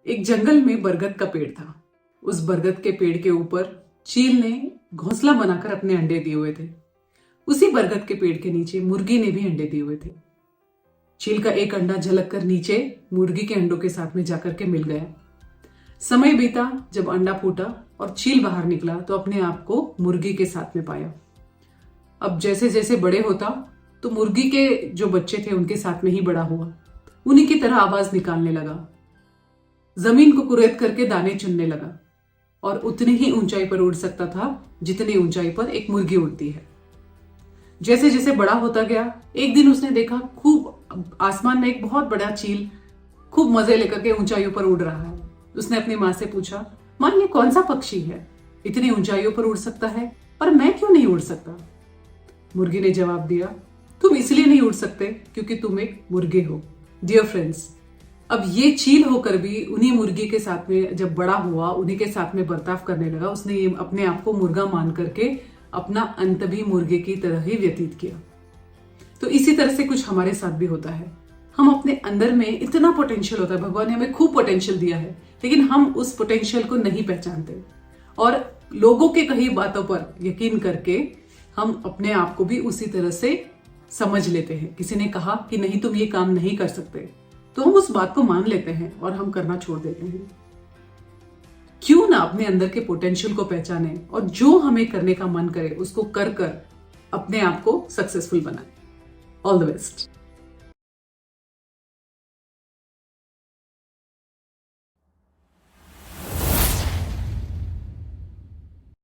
एक जंगल में बरगद का पेड़ था। उस बरगद के पेड़ के ऊपर चील ने घोंसला बनाकर अपने अंडे दिए हुए थे। उसी बरगद के पेड़ के नीचे मुर्गी ने भी अंडे दिए हुए थे। चील का एक अंडा झलक कर नीचे मुर्गी के अंडों के साथ में जाकर के मिल गया। समय बीता, जब अंडा फूटा और चील बाहर निकला तो अपने आप को मुर्गी के साथ में पाया। अब जैसे जैसे बड़े होता तो मुर्गी के जो बच्चे थे उनके साथ में ही बड़ा हुआ। उन्हीं की तरह आवाज निकालने लगा, जमीन को कुरेद करके दाने चुनने लगा और उतनी ही ऊंचाई पर उड़ सकता था जितनी ऊंचाई पर एक मुर्गी उड़ती है। जैसे जैसे बड़ा होता गया, एक दिन उसने देखा खूब आसमान में एक बहुत बड़ा चील खूब मजे लेकर के ऊंचाइयों पर उड़ रहा है। उसने अपनी माँ से पूछा, माँ ये कौन सा पक्षी है, इतनी ऊंचाइयों पर उड़ सकता है और मैं क्यों नहीं उड़ सकता? मुर्गी ने जवाब दिया, तुम इसलिए नहीं उड़ सकते क्योंकि तुम एक मुर्गे हो। डियर फ्रेंड्स, अब ये चील होकर भी उन्हीं मुर्गी के साथ में जब बड़ा हुआ, उन्हीं के साथ में बर्ताव करने लगा। उसने ये अपने आप को मुर्गा मान करके अपना अंत भी मुर्गे की तरह ही व्यतीत किया। तो इसी तरह से कुछ हमारे साथ भी होता है। हम अपने अंदर में इतना पोटेंशियल होता है, भगवान ने हमें खूब पोटेंशियल दिया है, लेकिन हम उस पोटेंशियल को नहीं पहचानते और लोगों के कही बातों पर यकीन करके हम अपने आप को भी उसी तरह से समझ लेते हैं। किसी ने कहा कि नहीं तुम ये काम नहीं कर सकते, तो हम उस बात को मान लेते हैं और हम करना छोड़ देते हैं। क्यों ना अपने अंदर के पोटेंशियल को पहचाने और जो हमें करने का मन करे उसको कर कर अपने आप को सक्सेसफुल बनाए। All the best.